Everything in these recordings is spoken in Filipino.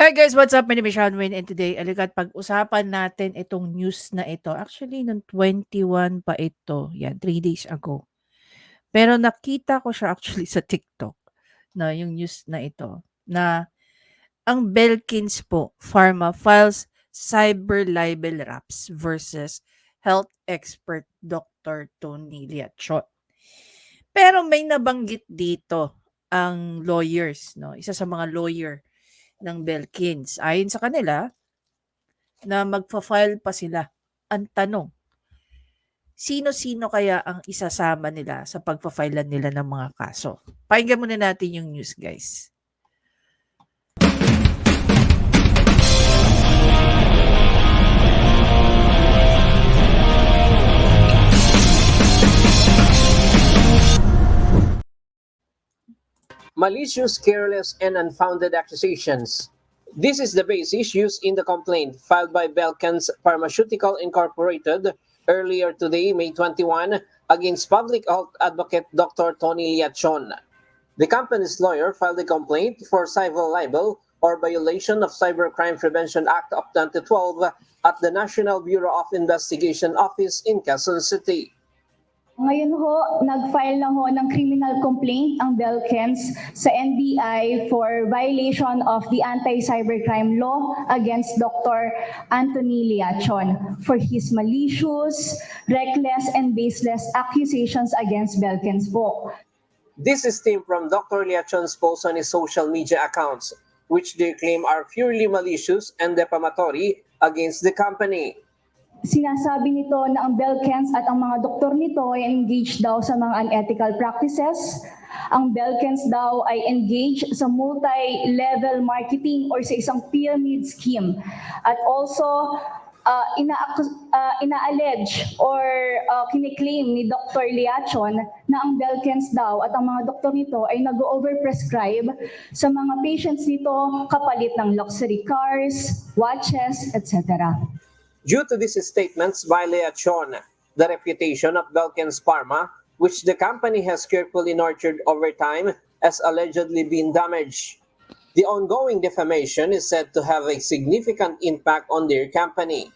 Hi guys, what's up? My name is Shanwin and today alikat pag-usapan natin itong news na ito. Actually, nung 21 pa ito. Yan, 3 days ago. Pero nakita ko siya actually sa TikTok na yung news na ito na ang Belkins po, Pharma files cyber libel raps versus health expert Dr. Tony Liachot. Pero may nabanggit dito ang lawyers, no? Isa sa mga lawyer ng Belkins. Ayon sa kanila, na magfa-file pa sila. Ang tanong, sino-sino kaya ang isasama nila sa pagfa-filean nila ng mga kaso? Pakinggan muna natin yung news, guys. Malicious, careless, and unfounded accusations. This is the basis used in the complaint filed by Belkins Pharmaceutical Incorporated earlier today, May 21, against public health advocate Dr. Tony Liachon. The company's lawyer filed a complaint for civil libel or violation of Cybercrime Prevention Act of 2012 at the National Bureau of Investigation Office in Quezon City. Ngayon ho, nag-file na ho ng criminal complaint ang Belkins sa NBI for violation of the anti-cybercrime law against Dr. Anthony Liachon for his malicious, reckless, and baseless accusations against Belkins po. This is stemmed from Dr. Liachon's posts on his social media accounts, which they claim are purely malicious and defamatory against the company. Sinasabi nito na ang Belkins at ang mga doktor nito ay engaged daw sa mga unethical practices. Ang Belkins daw ay engaged sa multi-level marketing or sa isang pyramid scheme. At also, ina-allege or kiniklaim ni Dr. Liachon na ang Belkins daw at ang mga doktor nito ay nag-overprescribe sa mga patients nito kapalit ng luxury cars, watches, etc. Due to these statements by Liachon, the reputation of Belkins Pharma, which the company has carefully nurtured over time, has allegedly been damaged. The ongoing defamation is said to have a significant impact on their company.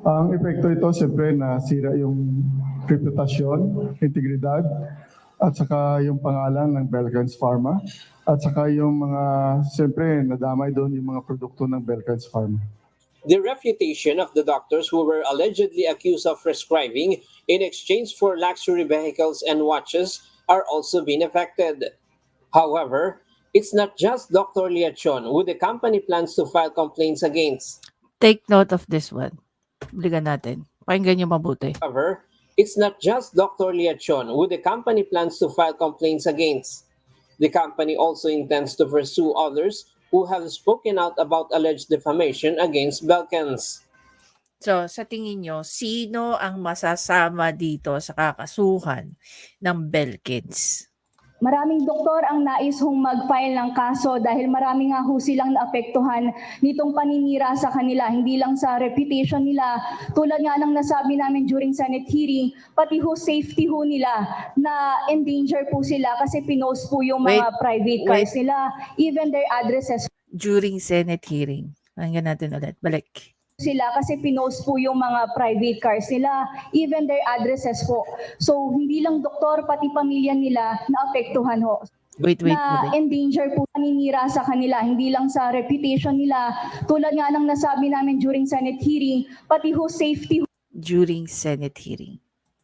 Ang epekto ito, siyempre, nasira yung reputasyon, integridad, at saka yung pangalan ng Belkins Pharma, at saka yung mga, siyempre, nadamay doon yung mga produkto ng Belkins Pharma. The reputation of the doctors who were allegedly accused of prescribing in exchange for luxury vehicles and watches are also being affected. However, it's not just Dr. Liachon who the company plans to file complaints against. Take note of this one. Balikan natin. Pakinggan nyo mabuti. However, it's not just Dr. Liachon who the company plans to file complaints against. The company also intends to pursue others who have spoken out about alleged defamation against Belkins. So, sa tingin nyo, sino ang masasama dito sa kakasuhan ng Belkins? Maraming doktor ang nais hong mag-file ng kaso dahil marami nga ho silang naapektuhan nitong paninira sa kanila, hindi lang sa reputation nila. Tulad nga ng nasabi namin during Senate hearing, pati ho safety ho nila na endanger po sila kasi pinost po yung mga private cars nila, even their addresses During Senate hearing. Pakinggan natin ulit. Balik. sila kasi pinost po yung mga private cars nila, even their addresses po. So hindi lang doktor, pati pamilya nila naapektuhan ho. Wait. Na endanger po paninira sa kanila, hindi lang sa reputation nila. Tulad nga ng nasabi namin during Senate hearing, pati ho safety During Senate hearing.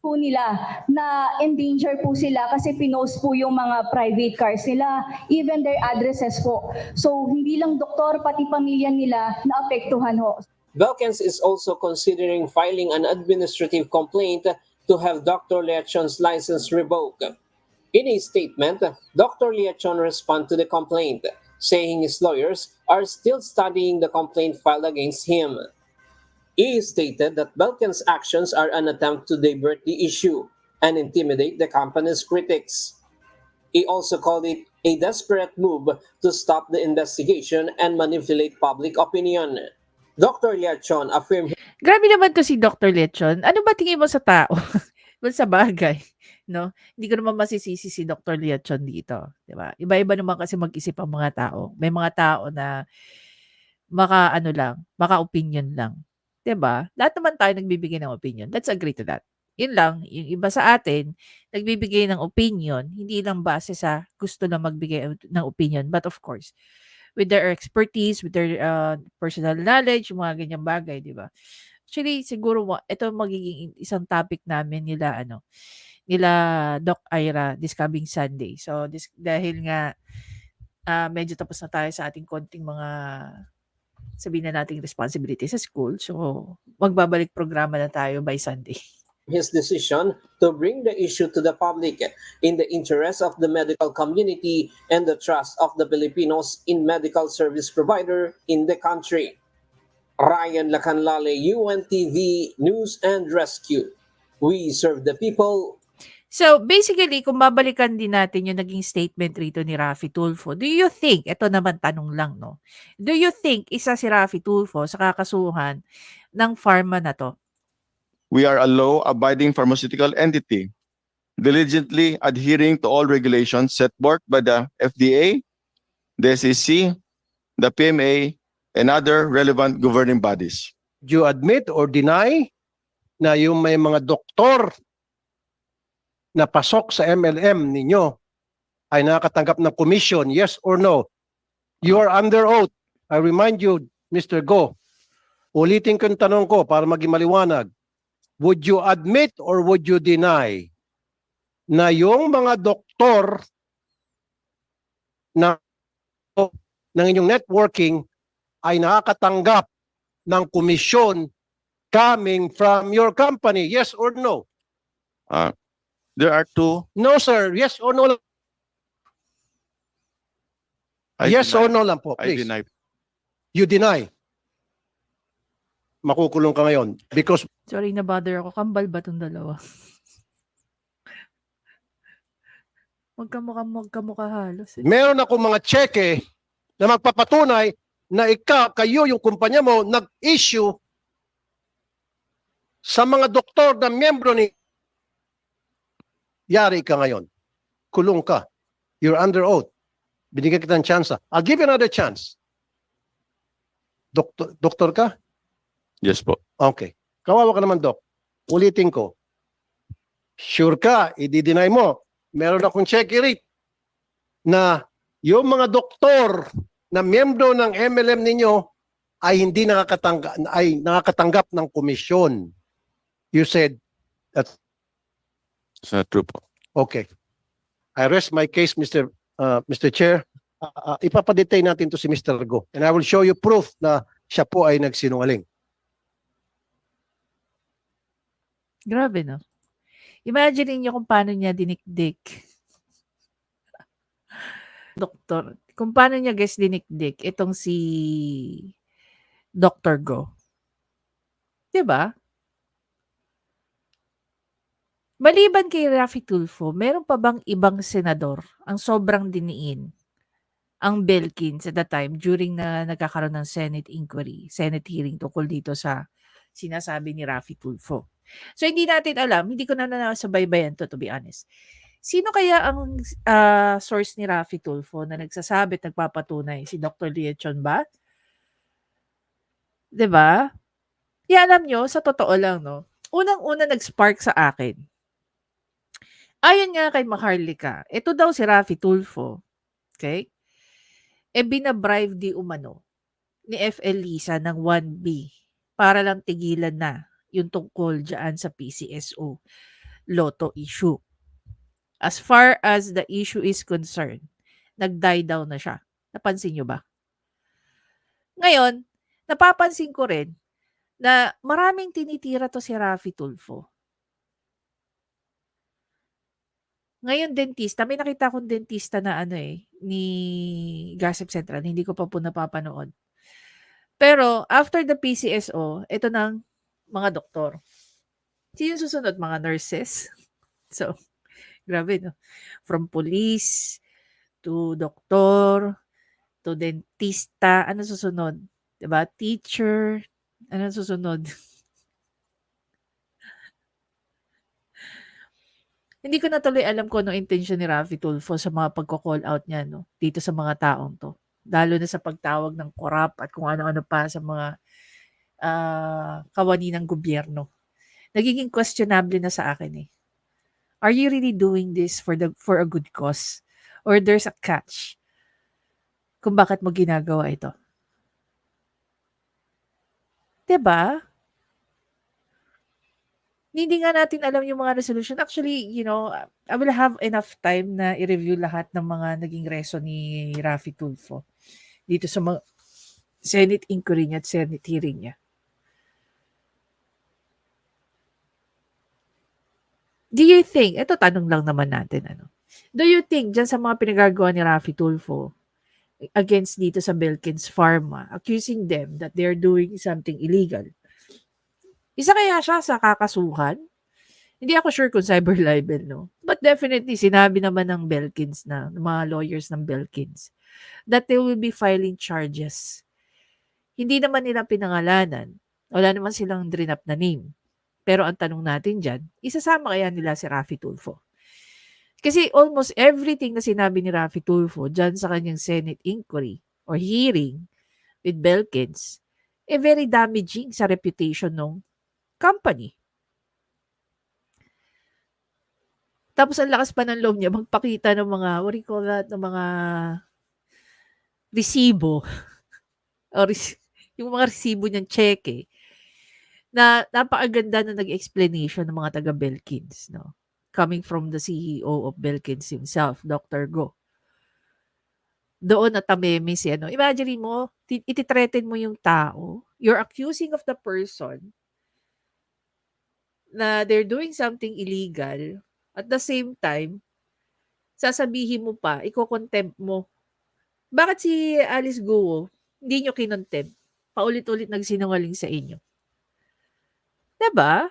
po nila na endanger po sila kasi pinost po yung mga private cars nila, even their addresses po. So hindi lang doktor, pati pamilya nila naapektuhan ho. Belkins is also considering filing an administrative complaint to have Dr. Liachon's license revoked. In a statement, Dr. Liachon responded to the complaint, saying his lawyers are still studying the complaint filed against him. He stated that Belkins' actions are an attempt to divert the issue and intimidate the company's critics. He also called it a desperate move to stop the investigation and manipulate public opinion. Dr. Liachon affirmed Grabe naman to si Dr. Lechon. Ano ba tingin mo sa tao? Sa bagay, no? Hindi ko naman masisisi si Dr. Lechon dito, 'di ba? Iba-iba naman kasi mag-isip ang mga tao. May mga tao na baka ano lang, baka opinion lang. 'Di ba? Lahat naman tayo nagbibigay ng opinion. Let's agree to that. Yun lang, yung iba sa atin, nagbibigay ng opinion, hindi lang base sa gusto lang magbigay ng opinion. But of course, with their expertise, with their personal knowledge, yung mga ganyang bagay, di ba? Actually, siguro ito magiging isang topic namin nila Doc Ira this coming Sunday. So, dahil nga medyo tapos na tayo sa ating konting mga sabihin na nating responsibility sa school. So, magbabalik programa na tayo by Sunday. His decision to bring the issue to the public in the interest of the medical community and the trust of the Filipinos in medical service provider in the country. Ryan Lacanlale, UNTV News and Rescue. We serve the people. So, basically, kung babalikan din natin yung naging statement rito ni Raffy Tulfo, do you think, ito naman tanong lang, no? Do you think isa si Raffy Tulfo sa kakasuhan ng pharma na to? We are a law-abiding pharmaceutical entity, diligently adhering to all regulations set forth by the FDA, the SEC, the PMA, and other relevant governing bodies. Do you admit or deny na yung may mga doktor na pasok sa MLM ninyo ay nakakatanggap ng commission, yes or no? You are under oath. I remind you, Mr. Go, ulitin ko yung tanong ko para maging maliwanag. Would you admit or would you deny na yung mga doktor na ng inyong networking ay nakakatanggap ng komisyon coming from your company? Yes or no? There are two. No, sir. Yes or no? Yes or no lang po, I please. deny. You deny. Makukulong ka ngayon because Sorry, na-bother ako. Kambal ba itong dalawa? Magkamukha halos. meron ako mga cheque na magpapatunay na kayo, yung kumpanya mo, nag-issue sa mga doktor na miyembro ni yari ka ngayon. Kulong ka. You're under oath. Binigyan kita ng chance. I'll give you another chance. Doktor ka? Yes po. Okay. Kawawa ka naman, Doc. Ulitin ko. Sure ka, i-deny mo. Meron akong check rate na yung mga doktor na miyembro ng MLM ninyo ay hindi nakakatanggap ng komisyon. You said that's It's not true po. okay. I rest my case, Mr. Chair. Ipapadetain natin to si Mr. Go. And I will show you proof na siya po ay nagsinungaling. Grabe, no? Imagine niyo kung paano niya dinikdik. Doktor, kung paano niya guys dinikdik itong si Dr. Go. 'Di ba? Maliban kay Raffy Tulfo, meron pa bang ibang senador ang sobrang diniin ang Belkins at the time during na nagkakaroon ng Senate inquiry, Senate hearing tungkol dito sa sinasabi ni Raffy Tulfo? So, hindi natin alam, hindi ko na nasabaybayan to be honest. Sino kaya ang source ni Raffy Tulfo na nagsasabi at nagpapatunay? Si Dr. Liechon ba? 'Di ba? Alam nyo, sa totoo lang, no? Unang-una nag-spark sa akin. Ayon nga kay Maharlika, ito daw si Raffy Tulfo, okay? Binabribe di umano ni FL Lisa ng 1B para lang tigilan na yung tungkol dyan sa PCSO Lotto issue. As far as the issue is concerned, nag-die down na siya. Napansin nyo ba? Ngayon, napapansin ko rin na maraming tinitira to si Raffy Tulfo. Ngayon, dentista, may nakita akong dentista na ni Gossip Central, hindi ko pa po napapanood. Pero, after the PCSO, ito ng mga doktor. Sino susunod? Mga nurses. So, grabe, no? From police, to doktor, to dentista, ano susunod? Diba? Teacher, ano susunod? Hindi ko na tuloy alam kung anong intention ni Raffy Tulfo sa mga pagko-call out niya, no? Dito sa mga taong to. lalo na sa pagtawag ng korap at kung ano-ano pa sa mga kawani ng gobyerno. Nagiging questionable na sa akin eh. Are you really doing this for a good cause? Or there's a catch kung bakit mo ginagawa ito? 'Di ba? Hindi nga natin alam yung mga resolution. Actually, I will have enough time na i-review lahat ng mga naging reso ni Raffy Tulfo dito sa mga Senate inquiry niya at Senate hearing niya. Do you think, ito tanong lang naman natin, do you think dyan sa mga pinagagawa ni Raffy Tulfo against dito sa Belkins Pharma, accusing them that they're doing something illegal, isa kaya siya sa kakasuhan? Hindi ako sure kung cyber libel, no? But definitely, sinabi naman ng Belkins ng mga lawyers ng Belkins, that they will be filing charges. Hindi naman nila pinangalanan. Wala naman silang drinap na name. Pero ang tanong natin dyan, isasama kaya nila si Raffy Tulfo? Kasi almost everything na sinabi ni Raffy Tulfo dyan sa kanyang Senate inquiry or hearing with Belkins, very damaging sa reputation ng company. Tapos ang lakas pa ng loob niya magpakita ng mga, what do you call that, ng mga resibo. O yung mga resibo niyang cheque na napakaganda na nag-explanation ng mga taga Belkins, no? Coming from the CEO of Belkins himself, Dr. Go. Doon natameme si Imagine mo, iti-threaten mo yung tao. You're accusing of the person na they're doing something illegal. At the same time, sasabihin mo pa, iko-contempt mo. Bakit si Alice Guo, hindi nyo kinontempt? Paulit-ulit nagsinungaling sa inyo. Diba?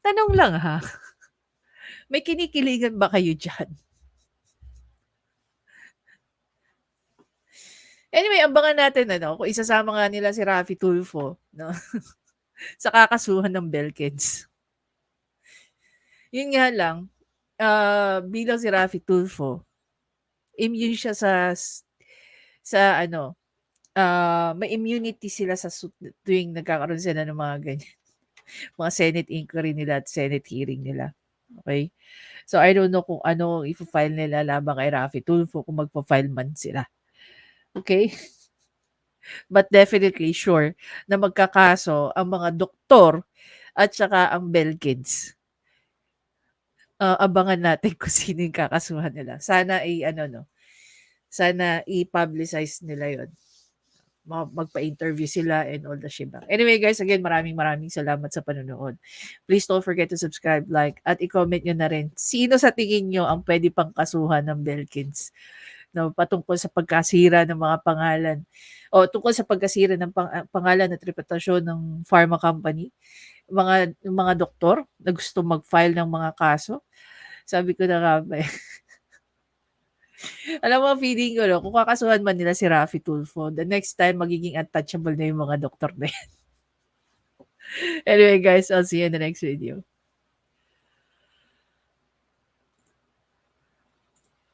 Tanong lang ha. May kinikiligan ba kayo dyan? Anyway, abangan natin kung isasama nga nila si Raffy Tulfo, no? Sa kakasuhan ng Belkins. Yun nga lang, bilang si Raffy Tulfo, immune siya may immunity sila sa tuwing nagkakaroon sila ng mga ganyan. Mga Senate inquiry nila at Senate hearing nila. Okay? So, I don't know kung ano i-file nila labang kay Raffy Tulfo kung magpa-file man sila. Okay? But definitely sure na magkakaso ang mga doktor at saka ang Belkins. Abangan natin kung sino yung kakasuhan nila. Sana sana i-publicize nila yon. Magpa-interview sila and all the shebang. Anyway guys, again, maraming salamat sa panonood. Please don't forget to subscribe, like, at i-comment nyo na rin sino sa tingin nyo ang pwede pang kasuhan ng Belkins. No, patungkol sa pagkasira ng mga pangalan o tungkol sa pagkasira ng pangalan at reputasyon ng pharma company, mga doktor na gusto mag-file ng mga kaso. Sabi ko na nga ba alam mo, feeling ko, kung kakasuhan man nila si Raffy Tulfo, the next time magiging untouchable na yung mga doktor na yan. Anyway guys, I'll see you in the next video.